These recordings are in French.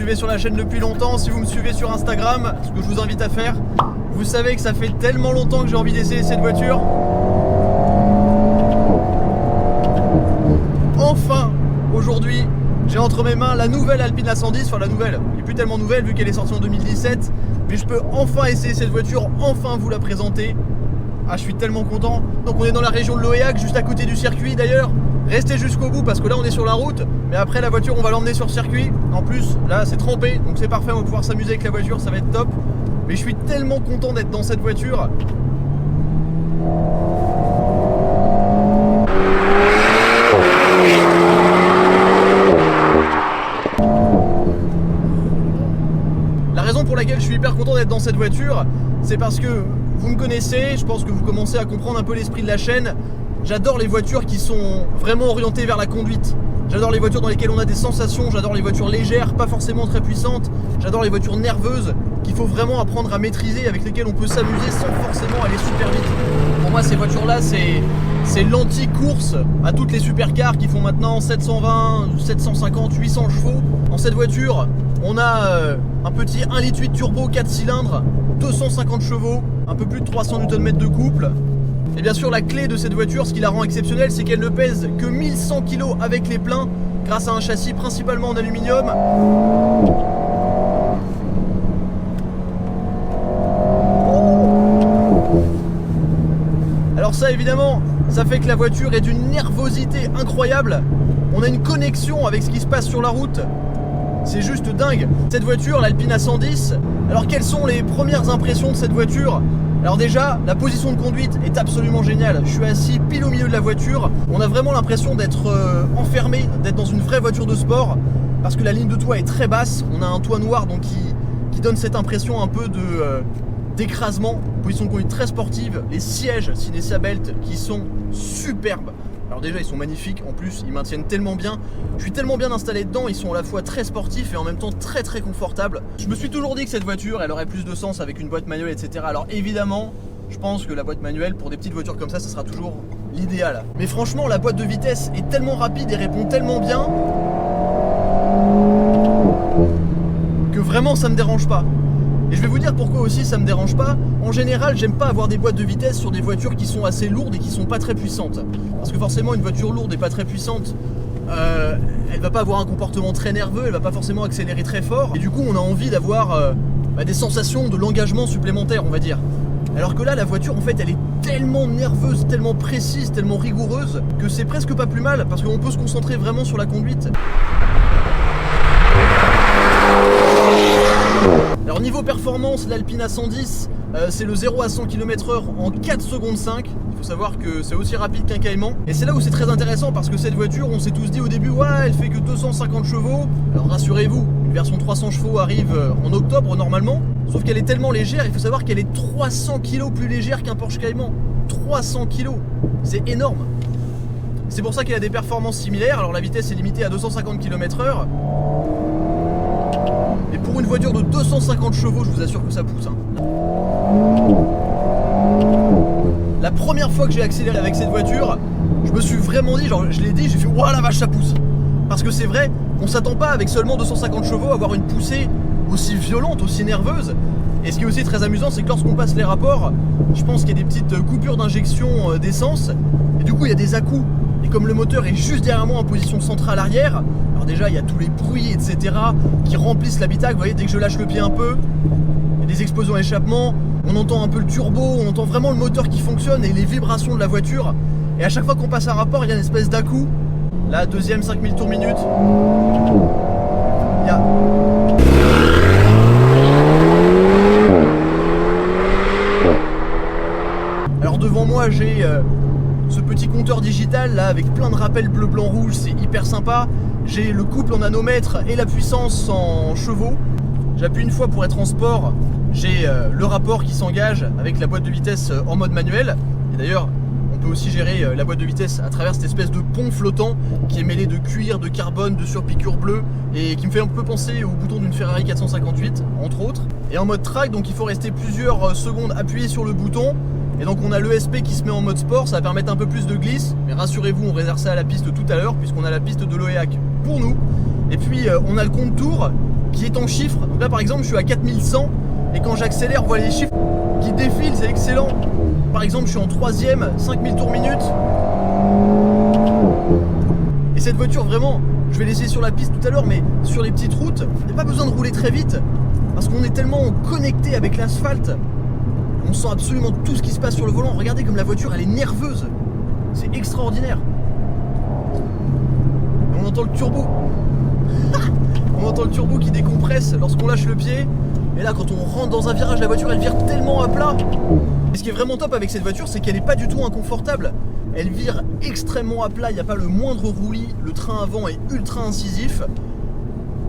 suivez sur la chaîne depuis longtemps, si vous me suivez sur Instagram, ce que je vous invite à faire, vous savez que ça fait tellement longtemps que j'ai envie d'essayer cette voiture. Enfin, aujourd'hui, j'ai entre mes mains la nouvelle Alpine A110, enfin la nouvelle, elle n'est plus tellement nouvelle vu qu'elle est sortie en 2017, mais je peux enfin essayer cette voiture, enfin vous la présenter. Ah, je suis tellement content. Donc on est dans la région de Loéac, juste à côté du circuit d'ailleurs. Restez jusqu'au bout parce que là on est sur la route, mais après la voiture on va l'emmener sur le circuit. En plus là c'est trempé, donc c'est parfait, on va pouvoir s'amuser avec la voiture, ça va être top. Mais je suis tellement content d'être dans cette voiture. La raison pour laquelle je suis hyper content d'être dans cette voiture, c'est parce que vous me connaissez, je pense que vous commencez à comprendre un peu l'esprit de la chaîne. J'adore les voitures qui sont vraiment orientées vers la conduite. J'adore les voitures dans lesquelles on a des sensations, j'adore les voitures légères, pas forcément très puissantes. J'adore les voitures nerveuses qu'il faut vraiment apprendre à maîtriser, avec lesquelles on peut s'amuser sans forcément aller super vite. Pour moi ces voitures-là c'est l'anti-course à toutes les supercars qui font maintenant 720, 750, 800 chevaux. Dans cette voiture, on a un petit 1,8 litre turbo 4 cylindres, 250 chevaux, un peu plus de 300 Nm de couple. Et bien sûr la clé de cette voiture, ce qui la rend exceptionnelle, c'est qu'elle ne pèse que 1100 kg avec les pleins, grâce à un châssis principalement en aluminium. Alors ça évidemment, ça fait que la voiture est d'une nervosité incroyable. On a une connexion avec ce qui se passe sur la route. C'est juste dingue. Cette voiture, l'Alpine A110, alors quelles sont les premières impressions de cette voiture ? Alors déjà, la position de conduite est absolument géniale. Je suis assis pile au milieu de la voiture. On a vraiment l'impression d'être enfermé, d'être dans une vraie voiture de sport, parce que la ligne de toit est très basse. On a un toit noir donc qui donne cette impression un peu d'écrasement. Position de conduite très sportive. Les sièges Cinessa Belt qui sont superbes. Alors déjà ils sont magnifiques, en plus ils maintiennent tellement bien. Je suis tellement bien installé dedans, ils sont à la fois très sportifs et en même temps très très confortables. Je me suis toujours dit que cette voiture elle aurait plus de sens avec une boîte manuelle, etc. Alors évidemment, je pense que la boîte manuelle pour des petites voitures comme ça sera toujours l'idéal. Mais franchement la boîte de vitesse est tellement rapide et répond tellement bien que vraiment ça me dérange pas. Et je vais vous dire pourquoi aussi ça me dérange pas. En général, j'aime pas avoir des boîtes de vitesse sur des voitures qui sont assez lourdes et qui sont pas très puissantes. Parce que forcément, une voiture lourde et pas très puissante, elle va pas avoir un comportement très nerveux, elle va pas forcément accélérer très fort. Et du coup, on a envie d'avoir des sensations de l'engagement supplémentaire, on va dire. Alors que là, la voiture, en fait, elle est tellement nerveuse, tellement précise, tellement rigoureuse, que c'est presque pas plus mal, parce qu'on peut se concentrer vraiment sur la conduite. Alors niveau performance, l'Alpine A110, c'est le 0 à 100 km/h en 4 secondes 5. Il faut savoir que c'est aussi rapide qu'un Cayman. Et c'est là où c'est très intéressant parce que cette voiture, on s'est tous dit au début, ouais, elle fait que 250 chevaux. Alors rassurez-vous, une version 300 chevaux arrive en octobre normalement. Sauf qu'elle est tellement légère, il faut savoir qu'elle est 300 kg plus légère qu'un Porsche Cayman. 300 kg, c'est énorme. C'est pour ça qu'elle a des performances similaires. Alors la vitesse est limitée à 250 km/h. Et pour une voiture de 250 chevaux, je vous assure que ça pousse. La première fois que j'ai accéléré avec cette voiture, je me suis vraiment dit, genre je l'ai dit, j'ai fait ouah la vache ça pousse. Parce que c'est vrai, on s'attend pas avec seulement 250 chevaux à avoir une poussée aussi violente, aussi nerveuse. Et ce qui est aussi très amusant, c'est que lorsqu'on passe les rapports, je pense qu'il y a des petites coupures d'injection d'essence. Et du coup il y a des à-coups. Et comme le moteur est juste derrière moi en position centrale arrière, alors déjà il y a tous les bruits etc qui remplissent l'habitacle. Vous voyez, dès que je lâche le pied un peu, il y a des explosions à échappement, on entend un peu le turbo, on entend vraiment le moteur qui fonctionne et les vibrations de la voiture. Et à chaque fois qu'on passe un rapport, il y a une espèce d'à-coup. Là, deuxième 5000 tours minute. Il y a... Alors devant moi j'ai ce petit compteur digital là avec plein de rappels bleu, blanc, rouge, c'est hyper sympa. J'ai le couple en nanomètres et la puissance en chevaux. J'appuie une fois pour être en sport. J'ai le rapport qui s'engage avec la boîte de vitesse en mode manuel. Et d'ailleurs, on peut aussi gérer la boîte de vitesse à travers cette espèce de pont flottant qui est mêlé de cuir, de carbone, de surpiqûre bleue et qui me fait un peu penser au bouton d'une Ferrari 458, entre autres. Et en mode track, donc il faut rester plusieurs secondes appuyé sur le bouton. Et donc on a l'ESP qui se met en mode sport, ça va permettre un peu plus de glisse. Mais rassurez-vous, on réserve ça à la piste tout à l'heure puisqu'on a la piste de Loéac pour nous. Et puis on a le compte tour qui est en chiffres. Donc là par exemple je suis à 4100 et quand j'accélère, on voit les chiffres qui défilent, c'est excellent. Par exemple je suis en 3ème, 5000 tours minute. Et cette voiture vraiment, je vais l'essayer sur la piste tout à l'heure, mais sur les petites routes, il n'y a pas besoin de rouler très vite parce qu'on est tellement connecté avec l'asphalte. On sent absolument tout ce qui se passe sur le volant. Regardez comme la voiture elle est nerveuse. C'est extraordinaire. Et on entend le turbo. On entend le turbo qui décompresse lorsqu'on lâche le pied. Et là quand on rentre dans un virage, la voiture elle vire tellement à plat. Et ce qui est vraiment top avec cette voiture, c'est qu'elle n'est pas du tout inconfortable. Elle vire extrêmement à plat, il n'y a pas le moindre roulis. Le train avant est ultra incisif.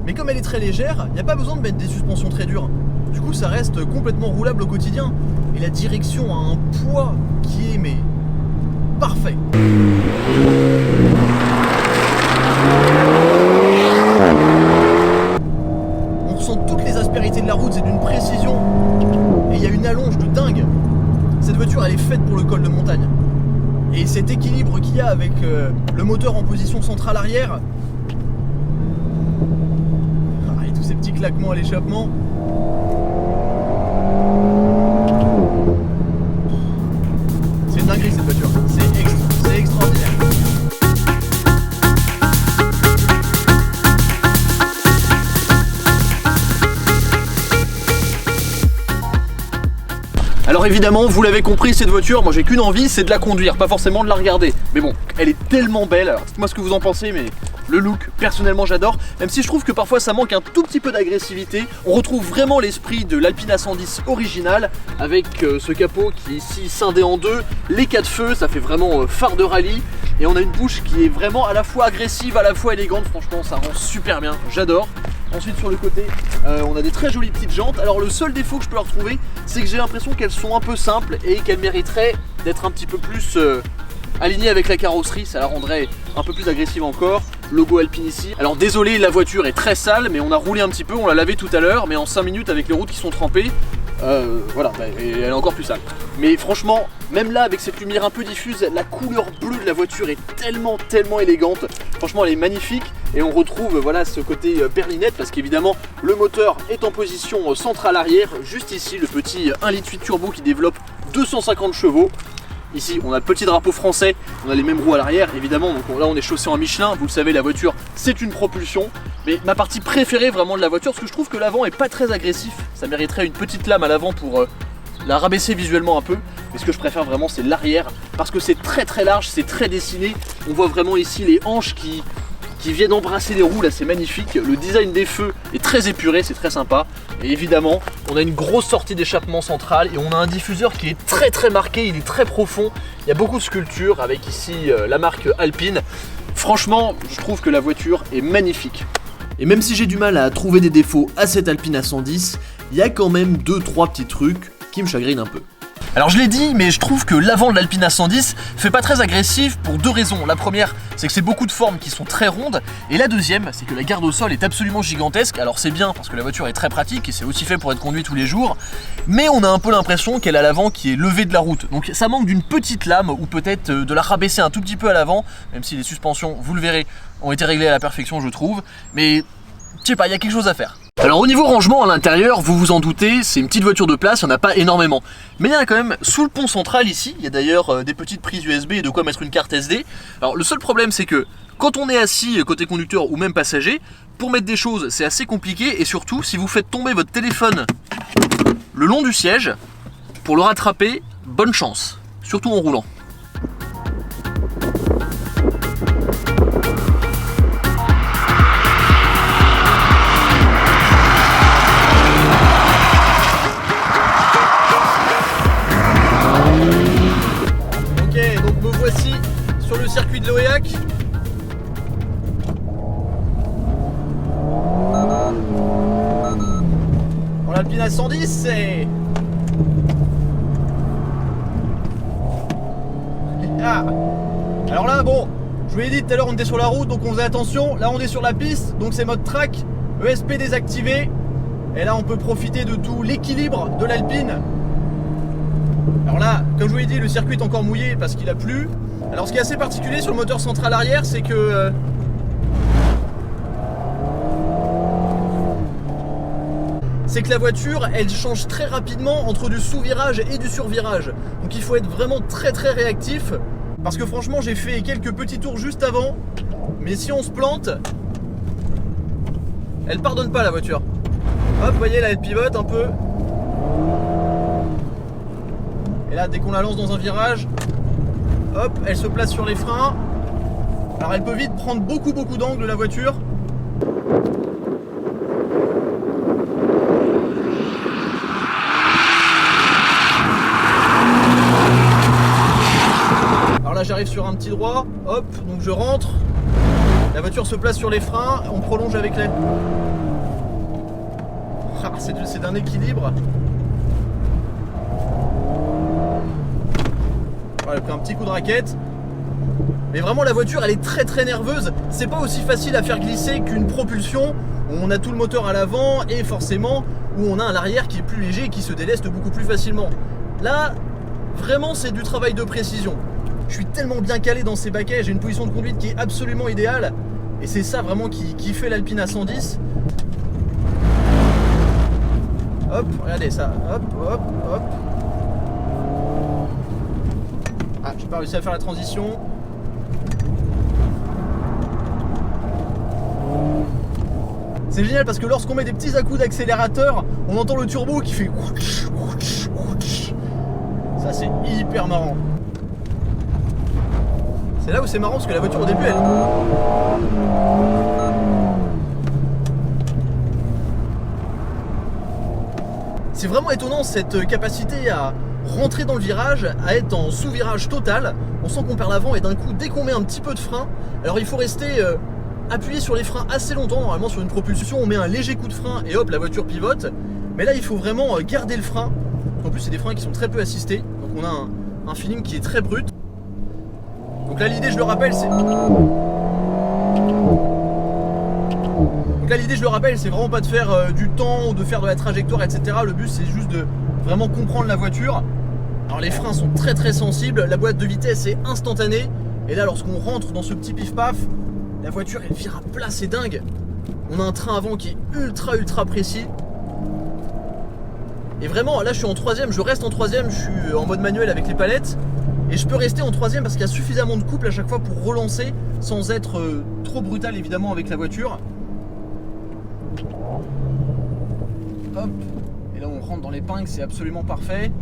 Mais comme elle est très légère, il n'y a pas besoin de mettre des suspensions très dures. Du coup ça reste complètement roulable au quotidien. Et la direction a un poids qui est mais parfait. On ressent toutes les aspérités de la route, c'est d'une précision. Et il y a une allonge de dingue. Cette voiture elle est faite pour le col de montagne. Et cet équilibre qu'il y a avec le moteur en position centrale arrière. Et tous ces petits claquements à l'échappement. C'est une dinguerie cette voiture, c'est extraordinaire. Alors évidemment, vous l'avez compris, cette voiture, moi j'ai qu'une envie, c'est de la conduire, pas forcément de la regarder. Mais bon, elle est tellement belle, alors dites-moi ce que vous en pensez, mais le look, personnellement j'adore. Même si je trouve que parfois ça manque un tout petit peu d'agressivité, on retrouve vraiment l'esprit de l'Alpina 110 original, avec ce capot qui est ici scindé en deux, les 4 feux, ça fait vraiment phare de rallye. Et on a une bouche qui est vraiment à la fois agressive, à la fois élégante, franchement ça rend super bien, j'adore. Ensuite sur le côté, on a des très jolies petites jantes. Alors le seul défaut que je peux leur trouver, c'est que j'ai l'impression qu'elles sont un peu simples et qu'elles mériteraient d'être un petit peu plus alignées avec la carrosserie. Ça la rendrait un peu plus agressive encore. Logo Alpine ici. Alors désolé, la voiture est très sale, mais on a roulé un petit peu, on l'a lavé tout à l'heure, mais en 5 minutes avec les routes qui sont trempées, voilà, et elle est encore plus sale. Mais franchement, même là avec cette lumière un peu diffuse, la couleur bleue de la voiture est tellement élégante. Franchement elle est magnifique et on retrouve voilà ce côté berlinette parce qu'évidemment le moteur est en position centrale arrière. Juste ici le petit 1,8 litre turbo qui développe 250 chevaux. Ici on a le petit drapeau français, on a les mêmes roues à l'arrière évidemment, donc là on est chaussé en Michelin, vous le savez la voiture c'est une propulsion. Mais ma partie préférée vraiment de la voiture, parce que je trouve que l'avant est pas très agressif, ça mériterait une petite lame à l'avant pour la rabaisser visuellement un peu. Mais ce que je préfère vraiment c'est l'arrière, parce que c'est très large, c'est très dessiné, on voit vraiment ici les hanches qui viennent embrasser les roues, là c'est magnifique. Le design des feux est très épuré, c'est très sympa. Et évidemment, on a une grosse sortie d'échappement centrale et on a un diffuseur qui est très marqué, il est très profond. Il y a beaucoup de sculptures avec ici la marque Alpine. Franchement, je trouve que la voiture est magnifique. Et même si j'ai du mal à trouver des défauts à cette Alpina 110, il y a quand même 2-3 petits trucs qui me chagrinent un peu. Alors je l'ai dit, mais je trouve que l'avant de l'Alpina 110 fait pas très agressif pour 2 raisons. La première, c'est que c'est beaucoup de formes qui sont très rondes. Et la deuxième, c'est que la garde au sol est absolument gigantesque. Alors c'est bien parce que la voiture est très pratique et c'est aussi fait pour être conduit tous les jours. Mais on a un peu l'impression qu'elle a l'avant qui est levé de la route. Donc ça manque d'une petite lame ou peut-être de la rabaisser un tout petit peu à l'avant. Même si les suspensions, vous le verrez, ont été réglées à la perfection je trouve. Mais je sais pas, il y a quelque chose à faire. Alors au niveau rangement à l'intérieur, vous vous en doutez, c'est une petite voiture de place, il n'y en a pas énormément. Mais il y en a quand même sous le pont central ici, il y a d'ailleurs des petites prises USB et de quoi mettre une carte SD. Alors le seul problème c'est que quand on est assis côté conducteur ou même passager, pour mettre des choses c'est assez compliqué et surtout si vous faites tomber votre téléphone le long du siège, pour le rattraper, bonne chance, surtout en roulant. Sur le circuit de l'Oréac. Dans l'Alpina 110, c'est... Ah. Alors là, bon, je vous l'ai dit tout à l'heure, on était sur la route, donc on faisait attention. Là, on est sur la piste, donc c'est mode track, ESP désactivé. Et là, on peut profiter de tout l'équilibre de l'Alpine. Alors là, comme je vous l'ai dit, le circuit est encore mouillé parce qu'il a plu. Alors ce qui est assez particulier sur le moteur central arrière, c'est que c'est que la voiture, elle change très rapidement entre du sous-virage et du sur-virage. Donc il faut être vraiment très réactif. Parce que franchement, j'ai fait quelques petits tours juste avant. Mais si on se plante, elle pardonne pas la voiture. Hop, vous voyez là, elle pivote un peu. Et là, dès qu'on la lance dans un virage, hop, elle se place sur les freins. Alors elle peut vite prendre beaucoup d'angles la voiture. Alors là j'arrive sur un petit droit, hop, donc je rentre. La voiture se place sur les freins, on prolonge avec les... Ah, c'est d'un équilibre. Voilà, elle a pris un petit coup de raquette. Mais vraiment la voiture elle est très nerveuse. C'est pas aussi facile à faire glisser qu'une propulsion où on a tout le moteur à l'avant et forcément où on a un arrière qui est plus léger et qui se déleste beaucoup plus facilement. Là vraiment c'est du travail de précision. Je suis tellement bien calé dans ces baquets, j'ai une position de conduite qui est absolument idéale. Et c'est ça vraiment qui fait l'Alpine A110. Hop, regardez ça, hop. Ah, j'ai pas réussi à faire la transition. C'est génial parce que lorsqu'on met des petits à-coups d'accélérateur, on entend le turbo qui fait... Ça c'est hyper marrant. C'est là où c'est marrant parce que la voiture au début elle... C'est vraiment étonnant cette capacité à rentrer dans le virage, à être en sous-virage total. On sent qu'on perd l'avant et d'un coup dès qu'on met un petit peu de frein, alors il faut rester appuyé sur les freins assez longtemps. Normalement sur une propulsion on met un léger coup de frein et hop la voiture pivote. Mais là il faut vraiment garder le frein. En plus c'est des freins qui sont très peu assistés, donc on a un feeling qui est très brut. Donc là l'idée je le rappelle c'est... Donc là l'idée je le rappelle c'est vraiment pas de faire du temps ou de faire de la trajectoire etc. Le but c'est juste de vraiment comprendre la voiture. Alors les freins sont très sensibles, la boîte de vitesse est instantanée. Et là lorsqu'on rentre dans ce petit pif-paf, la voiture elle vire à plat, c'est dingue. On a un train avant qui est ultra précis. Et vraiment là je suis en troisième, je reste en troisième, je suis en mode manuel avec les palettes. Et je peux rester en troisième parce qu'il y a suffisamment de couple à chaque fois pour relancer sans être trop brutal évidemment avec la voiture. Hop, et là on rentre dans l'épingle, c'est absolument parfait.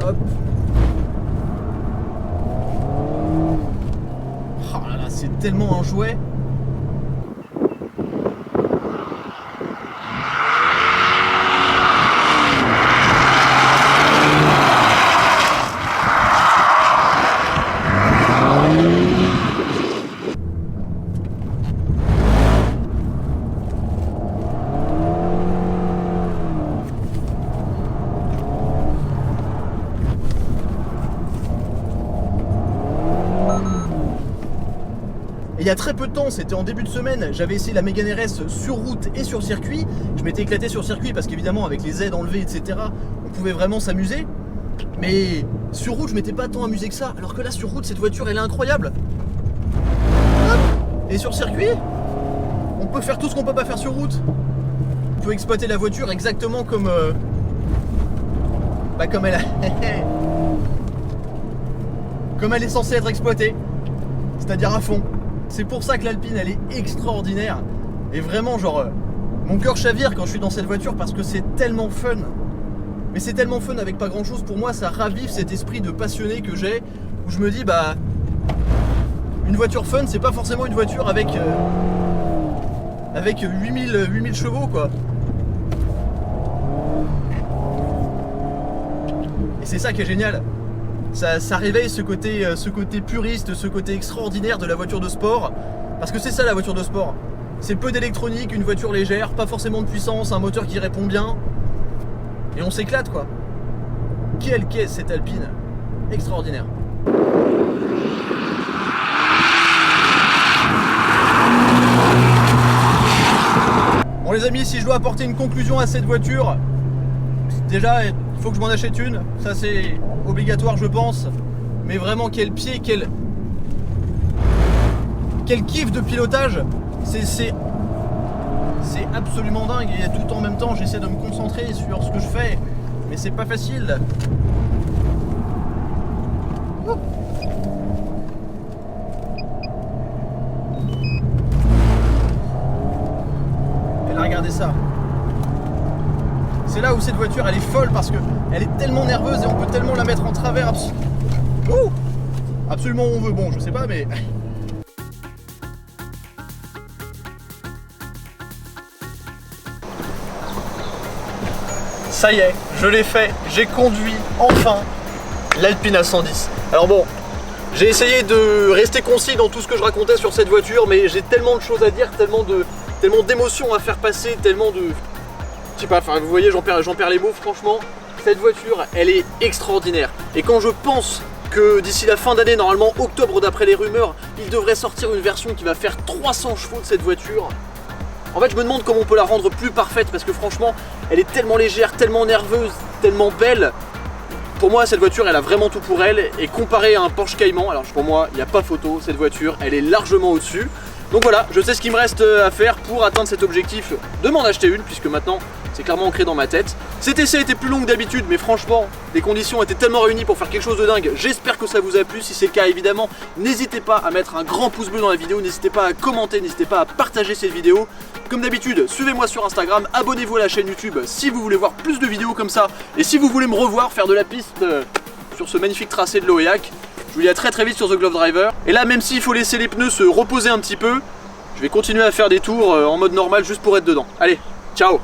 Hop. Oh là là, c'est tellement un jouet. Il y a très peu de temps, c'était en début de semaine, j'avais essayé la Mégane RS sur route et sur circuit. Je m'étais éclaté sur circuit parce qu'évidemment avec les aides enlevées etc, on pouvait vraiment s'amuser. Mais sur route je m'étais pas tant amusé que ça, alors que là sur route cette voiture elle est incroyable. Hop. Et sur circuit, on peut faire tout ce qu'on peut pas faire sur route. On peut exploiter la voiture exactement comme... comme elle a... comme elle est censée être exploitée. C'est-à-dire à fond. C'est pour ça que l'Alpine elle est extraordinaire. Et vraiment genre mon cœur chavire quand je suis dans cette voiture parce que c'est tellement fun. Mais c'est tellement fun avec pas grand chose. Pour moi ça ravive cet esprit de passionné que j'ai. Où je me dis bah une voiture fun c'est pas forcément une voiture avec 8000 chevaux quoi. Et c'est ça qui est génial. Ça réveille ce côté puriste, ce côté extraordinaire de la voiture de sport. Parce que c'est ça la voiture de sport. C'est peu d'électronique, une voiture légère, pas forcément de puissance, un moteur qui répond bien. Et on s'éclate quoi. Quelle caisse cette Alpine. Extraordinaire. Bon les amis, si je dois apporter une conclusion à cette voiture, déjà il faut que je m'en achète une, ça c'est obligatoire je pense. Mais vraiment, quel pied, quel kiff de pilotage. C'est absolument dingue. Et tout en même temps, j'essaie de me concentrer sur ce que je fais. Mais c'est pas facile. Et là, regardez ça. C'est là où cette voiture, elle est folle parce que elle est tellement nerveuse et on peut tellement la mettre en travers. Absolument où on veut. Bon, je sais pas, mais... Ça y est, je l'ai fait, j'ai conduit enfin l'Alpine A110. Alors bon, j'ai essayé de rester concis dans tout ce que je racontais sur cette voiture, mais j'ai tellement de choses à dire, tellement d'émotions à faire passer, tellement de... Je sais pas, enfin vous voyez, j'en perds les mots, franchement. Cette voiture, elle est extraordinaire. Et quand je pense que d'ici la fin d'année, normalement octobre d'après les rumeurs, il devrait sortir une version qui va faire 300 chevaux de cette voiture. En fait, je me demande comment on peut la rendre plus parfaite parce que franchement, elle est tellement légère, tellement nerveuse, tellement belle. Pour moi, cette voiture, elle a vraiment tout pour elle. Et comparée à un Porsche Cayman, alors pour moi, il n'y a pas photo. Cette voiture, elle est largement au-dessus. Donc voilà, je sais ce qu'il me reste à faire pour atteindre cet objectif de m'en acheter une, puisque maintenant, c'est clairement ancré dans ma tête. Cet essai était plus long que d'habitude, mais franchement, les conditions étaient tellement réunies pour faire quelque chose de dingue. J'espère que ça vous a plu. Si c'est le cas, évidemment, n'hésitez pas à mettre un grand pouce bleu dans la vidéo, n'hésitez pas à commenter, n'hésitez pas à partager cette vidéo. Comme d'habitude, suivez-moi sur Instagram, abonnez-vous à la chaîne YouTube si vous voulez voir plus de vidéos comme ça. Et si vous voulez me revoir faire de la piste sur ce magnifique tracé de l'Aurillac, je vous dis à très vite sur The Glove Driver. Et là, même s'il faut laisser les pneus se reposer un petit peu, je vais continuer à faire des tours en mode normal juste pour être dedans. Allez, ciao!